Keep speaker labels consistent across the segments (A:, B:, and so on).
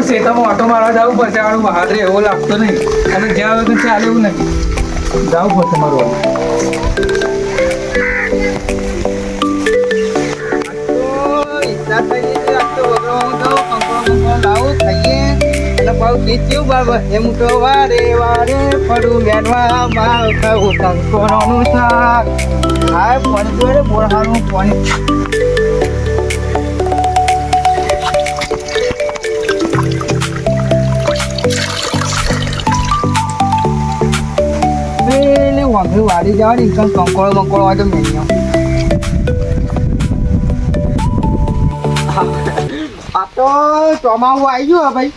A: હું શેતામાં ઓટો મારવા જવું પડશે આનું બહાર રે એવો લાગતો નહીં અને જ્યાં હોય તો ચાલે એવું નહીં જવું પડશે મારું
B: વારે વારે ફરું મેનવા માર ખાવું કંકોરોનું શાક આ પાણી જોડે બોરહાનું પાણી પેલે વાંઘરી વાળી જવાની કંકોળો બંકોળો હોય તો મેં આ તો ચોમાવું આવી ગયું ભાઈ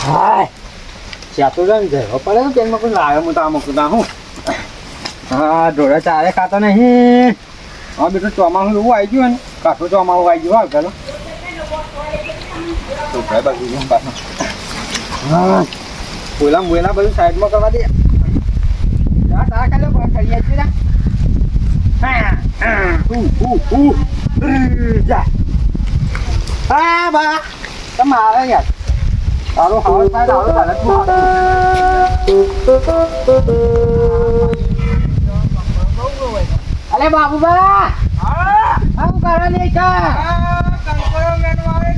B: હા ચાતુરન જવો પડે ને પેનમાં કોઈ લાવે હું તો આ મૂકું હું હા ઢોળા ચારે ખાતા નહીં હા બેટું ચોમાસું એવું આવી ગયું ને કાઠું ચોમાવું આવી ગયું ચાલો તો ભાઈ બાજુ પાછું હા બોલા બોલા બધું સાઈડમાં કરવા દે તારા ખાલી કરીએ છીએ હા બા તમારે યાર તારો હાલ થાય તારો હાલત અરે બાબુબા હા કરો લે કા કંકોરો મેનો આવે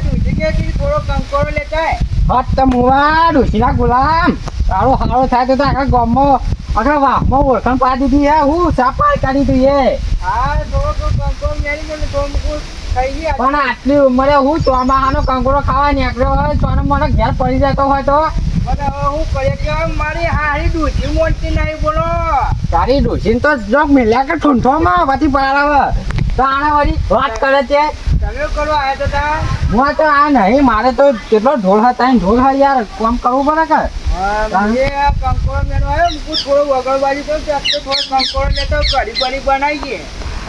B: દૂધી કે થોડો કંકોરો લેતા હટ તમુવા ડોશીના ગુલામ તારો હારો થાય તો આખા ગામમાં આખા વાહમાં ઓળખાણ પાડી દીધી હે હું સાપાઈ કાઢી દઈએ હા થોડો કંકોરો મેળી ગયો તો પણ આટલી ઉંમરે હું ચોમાહાનો કંકોરો ખાવા નીકળ્યો હોય તો મને ઘેર પડી જતો હોય તો હું કરીએ કે મારી હારી ડૂસી મોટી નહીં બોલો તારી ડૂસી તો જોક મેલ્યા કે ઠૂંઠોમાં પછી પડાવે તો આને વળી વાત કરે છે તમે કરવા આવ્યા તો તા હું તો આ નહીં મારે તો કેટલો ઢોળ હતા ઢોળ હા યાર કામ કરવું પડે કે કંકોરો મેનો આવ્યો હું થોડો વગરબાજી તો થોડો કંકોરો લેતો કઢી બળી બનાવી ગઈ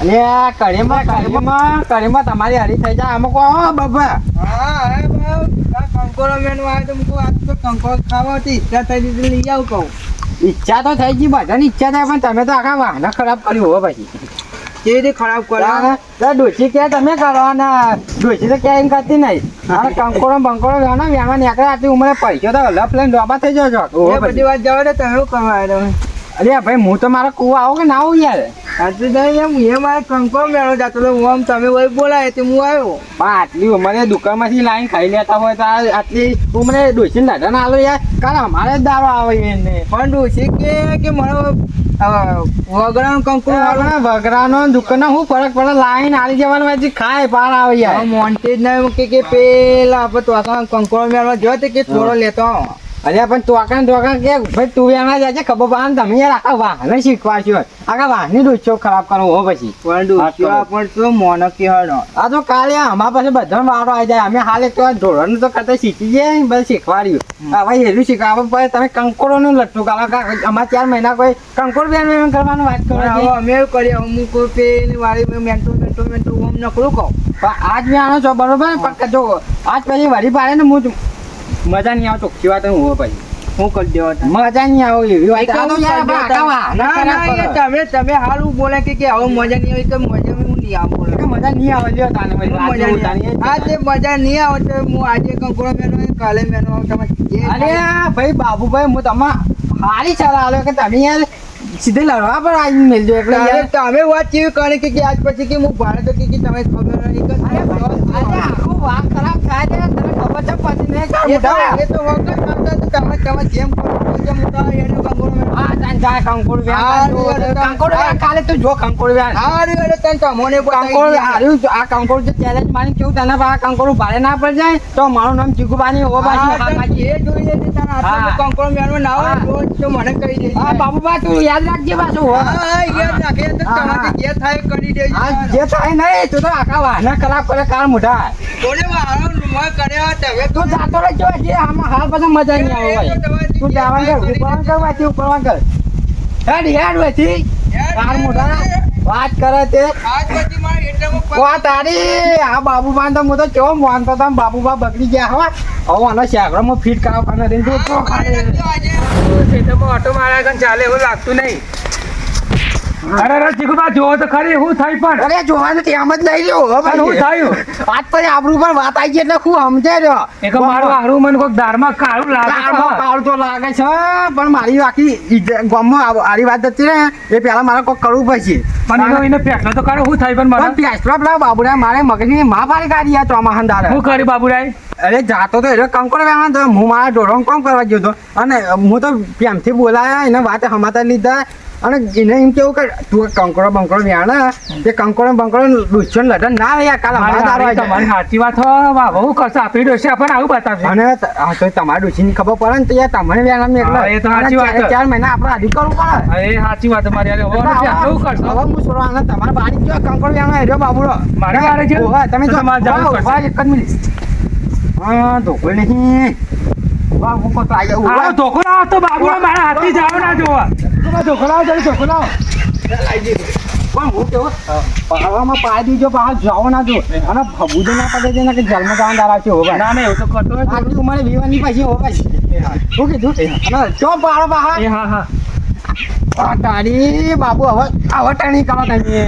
B: અને કઢીમાં તમારી હરી થઈ જાય અમુક બાબા હા કંકોરો મેનો આવે તો આજ તો કંકોરો ખાવા હતી ઈચ્છા થઈ દીધી લઈ આવું કહું ઈચ્છા તો થઈ ગઈ બધાની ઈચ્છા થાય પણ તમે તો આખા વાહના ખરાબ કર્યું હો પછી કેવી રીતે ખરાબ કર્યા ડોસી કે તમે કરવાના ડોસી તો ક્યાંય કરતી નહીં કંકોરો બંકોરો વેણા વેણા નીકળે આટલી ઉંમરે પૈસો તો લપ લઈને ડોબા થઈ જજો બધી વાત જાવ તો તમે કરવા અરે ભાઈ હું તો મારા કુવા આવું કે ના આવું યાર સાચું નહીં એમ એ મારે કંકોરો મેળો જતો હું આમ તમે વહી બોલાય તો હું આવ્યો પણ આટલી ઉંમરે દુકાનમાંથી લાઈન ખાઈ લેતા હોય તો આટલી ઉંમરે ડોસીને દાદા ના આલો યાર કારણ અમારે જ દારો આવે એને પણ ડોસી કે મારો વગરાનો કંકોરો વગરાનો દુકાન હું ફરક પડે લાઈન આલી જવાનું પછી ખાય પાર આવે યાર મોન્ટેજ ના કે પેલા આપણે તો કંકોરો મેળવા જો કે થોડો લેતો અરે પણ તોકાન કે ભાઈ તું એમાં જાય ખબર પડે તમે યાર આખા વાહને શીખવા છો આખા વાહની ડોસો ખરાબ કરો હો પછી પણ તો મોનો કે હડો આ તો કાલે અમારા પાસે બધા વારો આવી જાય અમે હાલ એક ધોરણ તો કરતા શીખી જાય બધું શીખવાડ્યું હવે એટલું શીખવા પડે તમે કંકોરોનું લટ્ટું કરો અમારે 4 મહિના કોઈ કંકોર બેન કરવાનું વાત કરો અમે એવું કરીએ અમુક પેલી વાળી મેન્ટો ઓમ નકરું કહું પણ આજ મેં આનો છો બરોબર પણ જો આજ પછી વળી પાડે ને હું મજા નહીં આવે ચોખ્ખી વાત હું પછી હું કરી દેવા મજા નહીં આવે એવી વાત તમે હારું બોલે કે હવે મજા નહીં આવે તો મજા હું નહીં આવું બોલે મજા નહીં આવે લ્યો તાને આજે મજા નહીં આવે તો હું આજે કંકોરો મેનો કાલે મેનો તમે અરે ભાઈ બાબુભાઈ હું તમે હારી સલાહ આલો કે તમે યાર સીધે લડવા પર આવી મેલજો એટલે તમે વાત કેવી કરે કે આજ પછી કે હું ભાડે તો કે તમે ખબર નહીં આખું વાત ખરાબ થાય છે તને ખબર છે પછી નહીં એ તો વગર કરતા તો તમે જેમ કરો જેમ મોટા એનો કંકોરો હા તાન જાય કંકોરો કંકોરો કાલે તો જો કંકોરો હારી અરે તને તમોને કંકોરો હારી આ કંકોરો જે ચેલેન્જ માની કેવું તને આ કંકોરો ભાડે ના પડ જાય તો મારું નામ ચીકુબાની હો બાજી એ જોઈ લે તને આ કંકોરો મેનો ના હોય તો મને કહી દે હા બાબુબા તું યાદ રાખજે પાછું હા યાદ રાખે તો તમારે જે થાય કરી દેજો જે થાય નહીં તું તો આખા વાહના ખરાબ કરે કાર મોઢા કોને વાહનો નુમા કર્યા તમે તું જાતો રહેજો જે આમાં હાલ પછી મજા નહીં આવે ભાઈ તું જવાનું કર ઉપરવાન કર હેડ વેથી કાર મોઢા વાત કરે તે આજ પછી મારે એટલામાં વા તારી આ બાબુબા તો હું તો કેવો માનતો તો બાબુબા બગડી ગયા હવા હવે આનો શાકરામાં ફીટ કરાવ કાને દે તો ખાડે ખેતરમાં ઓટો માર્યા કન ચાલે એવું લાગતું નહીં
A: અરે ચીકુબા જોવો તો ખરી હું થઈ પણ
B: અરે જોવાનું ત્યાં જ લઈ લ્યો હો
A: પણ હું
B: ભાઈ
A: થયું
B: આજ પછી આબરૂ પર વાત આવી ગઈ એટલે હું સમજે રહ્યો
A: એક મારું હારું મને કોઈક દારમાં કાળું લાગે
B: દાળમાં કાળું તો લાગે છે પણ મારી આખી ગામમાં આરી વાત હતી ને એ પહેલા મારે કોઈ કરવું પડશે
A: પણ એને ફેસલો તો કાઢો હું થઈ પણ
B: પણ
A: મારે
B: પેસ્ટ્રો પેલા બાબુડા મારે મગજની મહાભારી કાઢી આ ચોમાહાન દાડે
A: હું કરી બાબુરાય
B: અરે જાતો તો એટલે કંકોડ વેવાન તો હું મારા ઢોરો કોમ કરવા ગયો હતો અને હું તો પ્રેમથી બોલાયા એને વાત હમાતા લીધા અને એને એમ કેવું કે તું કંકોડો બંકોડો વ્યાણે તે કંકોડો બંકોડો દુશ્મન લડન ના રહ્યા કાલ અમારા દારો આવી
A: તમારી
B: જાય.
A: સાચી વાત હો બહુ કશું આપી ડોશે આપણને આવું બતાવશે
B: અને તો તમારા ડોશીની ખબર પડે ને તો યાર તમને વ્યાણા
A: હા, એ તો સાચી વાત છે.
B: 4 મહિના આપણે આધી કરવું પડે
A: એ સાચી વાત તમારી અરે હો કેવું કરશો
B: હવે હું છોડવા અને તમારા બારી જો કંકોડ વ્યાણા હેર્યો બાબુડો
A: મારે બારે છે?
B: ઓહો, તમે
A: તો તમારે જવું પડશે.
B: ઉભા એક જ મિનિટ હા ધોકો નહીં વાહ હું તો આવી જાઉં.
A: આવો ધોકો ના આવતો બાબુરા મારા હાથથી જાવ ના જોવા ધોકો લાવો જલ્દી ધોકો લાવો
B: પણ હું કેવું પાડવામાં પાડી દીજો બહાર જાઓ ના જો અને ભબુજો ના પડે છે ને કે જન્મ જવાનું દારા છે હોવા
A: ના ના એવું તો કરતો હોય
B: આટલી ઉંમરે વિવાની પાછી હોવા શું કીધું અને ચો પાડો બહાર
A: એ હા હા
B: તારી બાબુ હવે ટાણી કરો તમે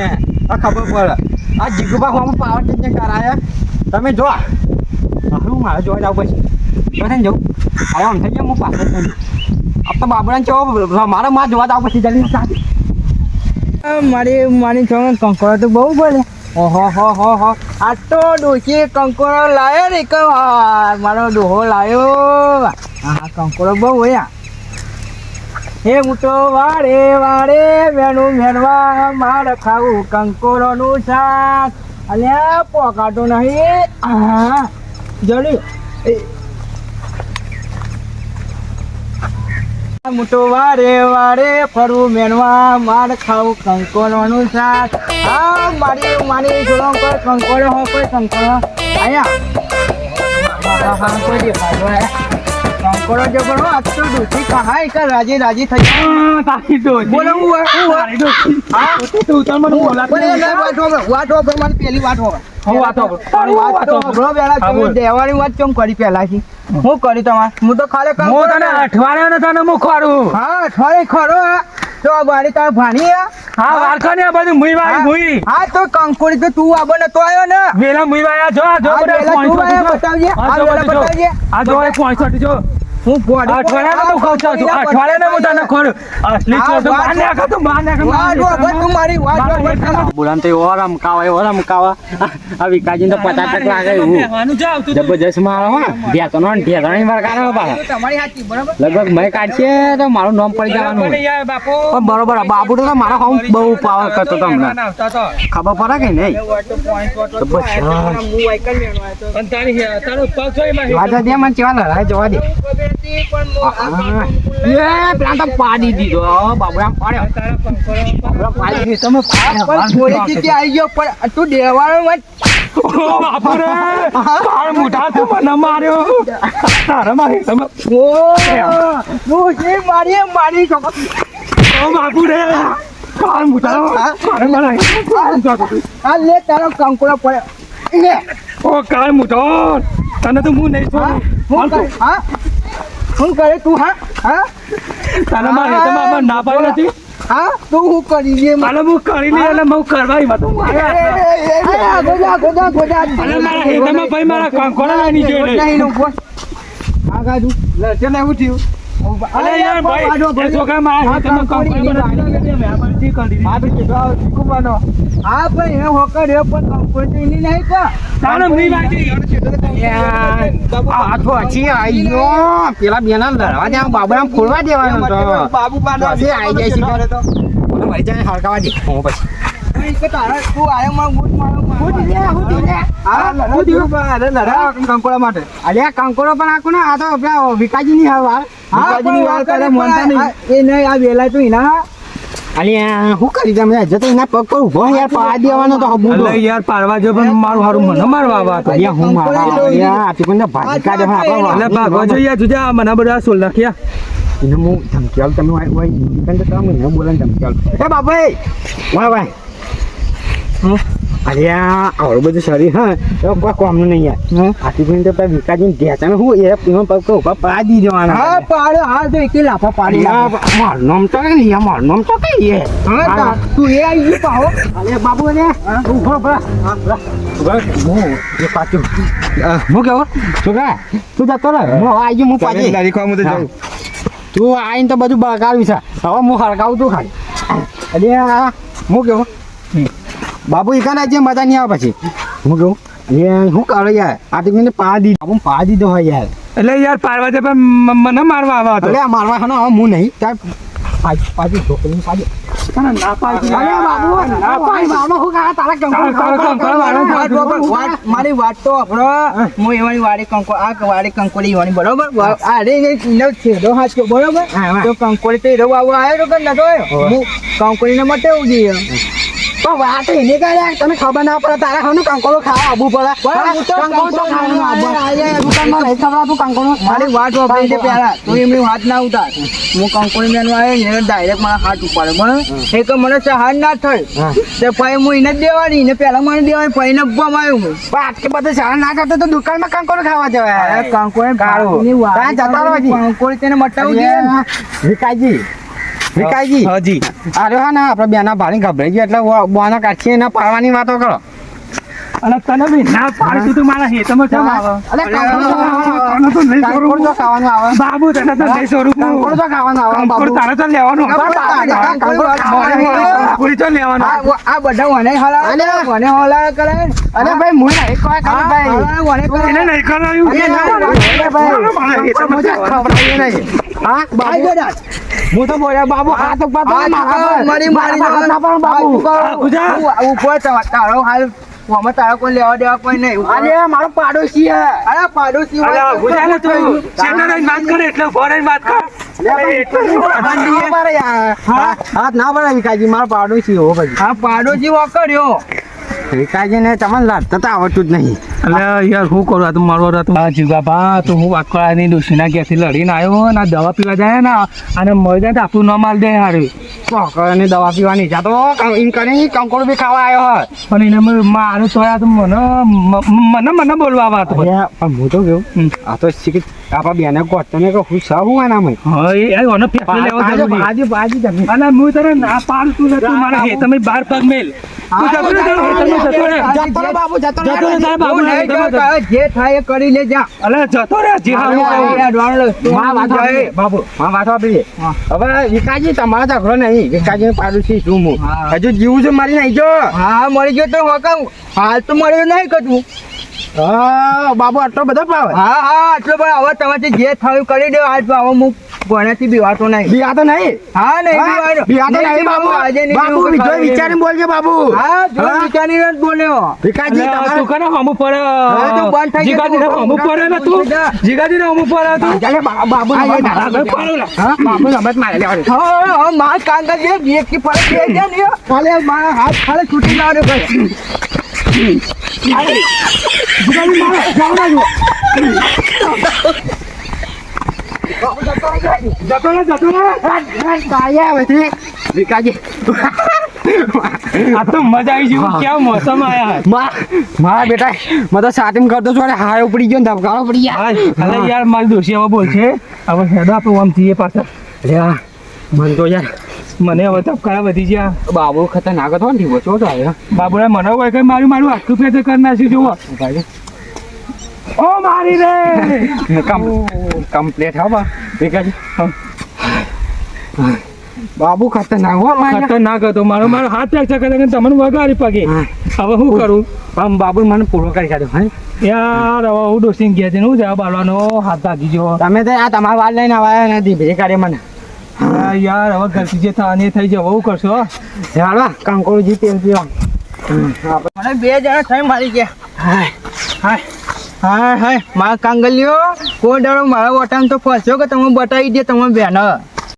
B: આ ખબર પડે આ જીગુબા હું પાવર ટેન્શન કરાયા તમે જો હું મારે જોવા જાવ પછી બધાને જવું હવે આમ થઈ ગયા હું પાછળ થઈ આપ તો બાબુરાને ચો મારે માં જોવા જાવ પછી જલ્દી સાથે મારી છોકરા કંકોડો તો બહુ બોલે ઓહો હો આ તો ડોશી કંકોડો લાયો ને એક વાર મારો ડોહો લાયો હા કંકોડો બહુ હોય હે હું તો વારે વારે મેનું મેનવા મારે ખાવું કંકોડોનું શાક અલ્યા પોકાતો નહીં હા જલ્દી હું તો વારે વારે ફરું મેનવા માર ખાવું કંકોડોનું શાક હા મારી જોડો કોઈ કંકોડો હો કોઈ કંકોડો આયા કોઈ દેખાડો હે કંકોડો જો પણ આજ તો દૂધી કહાય કે રાજી થઈ ગઈ
A: તારી દોસ્તી
B: બોલો
A: તારી દોસ્તી
B: હા
A: તું તો મને બોલાતી
B: વાટો મારી પેલી વાટો
A: હું વાતો
B: તારી વાતો બરો બેલા
A: હા, બોલ.
B: તમે દેવાની વાત કેમ કરી પહેલાથી હું કરી તમાર હું તો ખાલી કામ
A: હું તને અઠવાડિયા ને તને મુખવાડું
B: હા અઠવાડિયે ખરો તો આ બારી તાર ભાણી
A: હા વારખા ને આ બધું મુઈ વાળી મુઈ
B: હા તો કંકોડી તો તું આબો ને તો આવ્યો ને
A: વેલા મુઈ વાળા જો જો
B: આ
A: બધા
B: વેલા તું આયા
A: 65
B: બતાવજે.
A: હા,
B: આ
A: જો
B: વેલા
A: બધું જો.
B: બતાવજે.
A: આ જો 65 જો
B: હું બોડી
A: અઠવાડિયા હું ખાઉં છું અઠવાડિયા હું તને ખોરું અસલી
B: હા,
A: ચોર તો
B: વાત
A: માર નાખો તો માર નાખો
B: વાટ વગર તું મારી વાટ વગર
C: બોલામ તો એવો રમકાવા આ વિકાજી તો 50 લાગે એવું
A: બેહવાનું જાવ તું
C: જબરજસ્ત મારો હો ઢેતણી વાર કાઢો પાછા
B: તમારી હાથી બરાબર
C: લગભગ મેં કાઢશે તો મારું નામ પડી જવાનું
A: પણ યાર બાપુ
B: પણ બરોબર બાબુ તો મારા હોમ બહુ પાવર કરતો તો હમણાં
A: આવતા તો
B: ખબર પડે કે નહીં
A: પણ તારો પગ જોઈ માં
B: વાજા દે મને કેવા લડાય જોવા દે એ પેલા તો પાડી દીધો બાબુરામ પાડ્યો
A: તારા પંખો
B: બાબુરામ પાડી દીધો તમે આવી ગયો પણ તું દેવાનો મત
A: ઓ બાપુ રે તાર મોઢા તો મને માર્યો તારા મારી તમે
B: મારી છોકરો
A: ઓ બાપુ રે તાર મોઢા મારે મારા
B: આ લે તારો કંકોડો પડ્યો લે
A: ઓ કાળ મોઢો તને તો હું નહીં છોડું
B: શું કરે તું હા
A: તારા મારે તો મામા ના પાડી નથી
B: હા તું હું કરી દે
A: મારે હું કરી લે એટલે હું કરવા માં તો
B: ગોદા
A: અરે મારા હેતામાં ભાઈ મારા કંકોડા લઈ નીચે લે
B: આગાડું લડશે ને એવું થયું
A: અરે યાર ભાઈ એ છોકરા મારા હેતામાં કંકોડા મહેરબાની કરી દીધી
B: હા તો કીધું ચીકુબાનો હા પણ એ હોકર એ પણ કંકોડી નહીં કા
A: તારા મી વાગી
B: આઠો અચી આવી ગયો પેલા બેના લડવા દે બાબુરામ ખોલવા દેવાનો તો બાબુ પાડો છે આવી જાય છે તો મરી જાય હળકાવા દે હું પછી તું આયો માં બૂટ મારો કંકોડા માટે અલ્યા કંકોડો પણ આખું ને આ તો આપણા વિકાજી ની વાર વિકાજી ની વાર કરે મોનતા નહીં એ નહીં આ વેલા તું એના અલ્યા હું કરી તમે જતો એના પગ પર ઉભો યાર પાડી દેવાનો તો હબુડો
A: અલે યાર પાડવા જો પણ મારું હારું મને મારવા આવા તો
B: અલ્યા હું મારા અલ્યા આથી પણ ભાજી કાઢે પણ આપણો
A: અલે ભાગવા જો યાર જુજા મને બધા સોલ નાખ્યા
B: એને હું ધમકી તમે હોય તમે બોલે ધમકી એ બાપા વાહ વાહ
C: અરે આવડું બધું શરીર હા તો કોઈ કોમનું નહીં યાર આથી ભાઈ તો પછી વિકાજી ઢેચાને હું એમાં પગ ઉભા પાડી દેવાના
B: હા પાડો હાલ તો એકે લાફા પાડી નાખો.
C: મારું નામ તો કઈ મારું નામ તો કઈ એ
B: હા તું એ આવી ગયું પાહો.
C: અરે બાબુ ને ઉભો હું એ પાછું હું કેવું છોકરા તું જતો રહે હું આવી ગયો હું પાછી
A: લારી ખાવા હું તો જાઉં.
C: તું આવીને તો બધું બગાડ્યું છે હવે હું હળગાવું તું ખાલી અરે હું કેવું બાબુ એકાના જે મજા નહીં આવે પછી હું કેવું એ શું કરો યાર આ તો મને પા દીધો બાબુ પા દીધો હોય યાર
A: એટલે યાર પાડવા દે પણ મને મારવા આવા હતો.
C: અરે આ મારવા હા હવે હું નહીં તાર પાછી ઢોકળી પાડી
A: ના પાડી.
C: અરે બાબુ ના પાડી બાબુ હું કા તારા
B: મારી વાત તો આપણો હું એવાની વાડી કંકો આ વાડી કંકોડી એવાની બરોબર આ રે નો છેડો હાચો બરોબર તો કંકોડી તો રવા આવો આવ્યો કે નતો હું કંકોડીને મટે ઉજી
C: તો વાત એને કાંઈ તને ખબર ના પડે તારા ખાવાનું કંકોડો ખાવા આવવું પડે કંકોડો તો ખાવાનું દુકાનમાં નહીં ખવડાવતું કંકોડો
B: મારી વાત વાપરી છે પેલા તો એમની વાત ના ઉતાર હું કંકોડી મેનો આવ્યો ને ડાયરેક્ટ મારા હાથ ઉપાડે બરાબર એ કે મને સહાર ના થઈ તે પછી હું એને જ દેવાની ને પેલા મને દેવાની પછી ને આવ્યો હું
C: આટલી બધું સહન ના કરતો તો દુકાનમાં કંકોડો ખાવા જવાય
B: કંકોડી
C: કાળું. ત્યાં જતા રહો હજી.
B: કંકોડી તેને મટાવું જોઈએ ને.
C: વિકાઈજી
A: હાજી.
C: અરે હા ને આપણે બેના ભાડી ગભરાઈ ગયા એટલે બોના કાઢીએ એના પાડવાની વાતો કરો
A: અને તને બી ના પાડતું તું મારા હેતમાં કેમ આવે?
C: અરે
A: કંકોડો તો નહીં છોડું.
C: કંકોડો તો ખાવાનું આવે
A: બાબુ તને તો નહીં છોડું.
C: કંકોડો તો ખાવાનું આવે
A: કંકોડો
C: બાબુ
A: તારે તો લેવાનો.
B: કંકોડો
A: પૂરી તો લેવાનો.
B: આ બધા મને હલાવે મને હલાવે કરે ને.
C: અરે ભાઈ મું નહીં કોઈ કરી ભાઈ
B: હલાવે મને કરે
A: એને નહીં કરાયું.
C: અરે ના,
A: મારા હેતમાં
C: મુજે ખવડાવીએ નહીં હા
B: આઈ
C: બાબુ
B: ગયો દાદ.
C: હું તો બોલ્યા બાબુ હાથ ઉપર તો મારા પર.
B: મારી
C: મારા પર ના પણ બાબુ
B: ઉભો તારો હાલ આમાં તારા કોઈ લેવા દેવા કોઈ નહીં
C: અરે મારો પાડોશી હે
B: અરે પાડોશી હોય
A: અલા, ગુજરાત તું શેઠને રહીને વાત કરે એટલે ઉભો રહીને વાત કર.
C: હાથ ના પડે વિકાજી મારો પાડોશી હો ભાઈ
B: હા પાડોશી વાકર્યો
C: વિકાજી ને તમને લાગતા તો આવડતું જ નહીં
A: અલ્યા યાર શું કરું આ તો મારો રાત જીવગા તો હું વાત કરા ની ડોશીના ઘેરથી લડીને આવ્યો ને આ દવા પીવા જાય ને અને મરી જાય તો આપણું ન માલ દે હારી
C: કોકરની દવા પીવાની ઈચ્છા તો એમ કરીને કંકોડો બી ખાવા આવ્યો હોય
A: પણ એને મારું તો આ તો મને બોલવા વાત
C: અરે, પણ હું તો કેવું આ તો શીખી આપણા બેને ગોતતો ને કે હું સા હું એના મય
A: હા એ ઓનો ફેફડે લેવો જરૂરી.
C: બાજી તમે
A: અને હું તને ના પાડતું ને તું મારા હેતમાં બહાર પગ મેલ. તું જતો રહે તારા હેતરમાં જતો રહે.
C: જતો રે બાબુ જતો રે.
A: જતો રહે તારા બાબુ
B: એવું નહીં કરતા, જે થાય એ કરી લે જા
A: અલ્યા જતો રહે જે હારું કહું.
C: માં વાત આપી બાબુ માં વાત આપી હવે વિકાજી તમારા ઝઘડો નહીં વિકાજી પાડોશી છું હું
B: હા.
C: હજુ જીવું છું મારી નહીં જો
B: હા મળી ગયો તો હોકાવ હાલ તો મળ્યો નહીં કતું
C: હા બાબુ આટલો બધો પાવે
B: હા હા આટલો પણ હવે તમારે જે થયું કરી દો આજ હવે હું ભણ્યાથી બીવાતો નહીં
C: બિયા તો નહીં
B: હા નહીં બીવાનો.
C: બિયા તો
B: નહીં
C: નહીં બાબુ
B: બીવાનું. આજે નહીં
C: બાબુ
B: બીવાનું.
C: જો વિચારીને બોલજે બાબુ
B: હા જો વિચારીને જ બોલ્યો
C: વિકાજી
A: અલ્યા,
C: તમારે
A: તું કને હમું પડે?
B: હવે તો બંધ થઈ ગયું.
A: જીગાજીને હમું પડે ને તું? જીગાજીને હમું પડે તું?
C: ચાલે બાબુ
A: આગળ પાડો લા.
C: હા બાબુ રમત મારે લેવાની
B: હા હા માર કાંગા જે વ્યક્તિ પર છે ને ખાલે મારા હાથ ખાલે છૂટી લાવ્યો ભાઈ
C: જીગાજી મારે જાવ ના જો
A: જતો રહે, જતો રહે.
C: કાયા આવે વિકાજી
A: આ તો મજા આવી ગઈ. કેવો મોસમ આયા.
C: મારા બેટા મેં તો સાતીમ કરતો છું અને હાય ઉપડી ગયો ને ધબકારો પડી ગયા
A: અરે યાર મારી દોશી હવે બોલ છે હવે હેડો આપણે આમ જઈએ પાછા.
C: અરે મન તો યાર
A: મને હવે ધબકારા વધી ગયા.
C: બાબુ ખતરનાક હતો ને ઢીવો ચોટ આવ્યો
A: બાબુને મને હોય કે મારું આટલું ફેર કરી નાખ્યું જુઓ. ઓ મારી રે
C: કમ્પ્લીટ હા બા વિકાજી બાબુ ખતરનાક હો મારા
A: ખતરનાક હતો મારો હાથ ફ્રેક્ચર કરે કે તમને વગાડી પગે. હવે શું કરું?
C: પણ બાબુ મને પૂરો કરી કાઢ્યો હે
A: યાર હવે હું ડોસીને ગયા છે હું જવાબ આલવાનો હાથ ભાગી ગયો.
C: તમે તો આ તમારા વાત લઈને આવ્યા નથી ભેગી કાઢે મને
A: યાર હવે ગલતી જે થવાની થઈ જાય હું કરશો.
C: હાલો કંકોડજી તેલ પીવા
B: મને 2 જણા થઈ મારી ગયા
C: હાય
B: હાય હાય હાય મારા કાંગલીઓ કોઈ દાડો મારા વટાણ તો ફસ્યો કે તમે બતાવી દે તમે બેન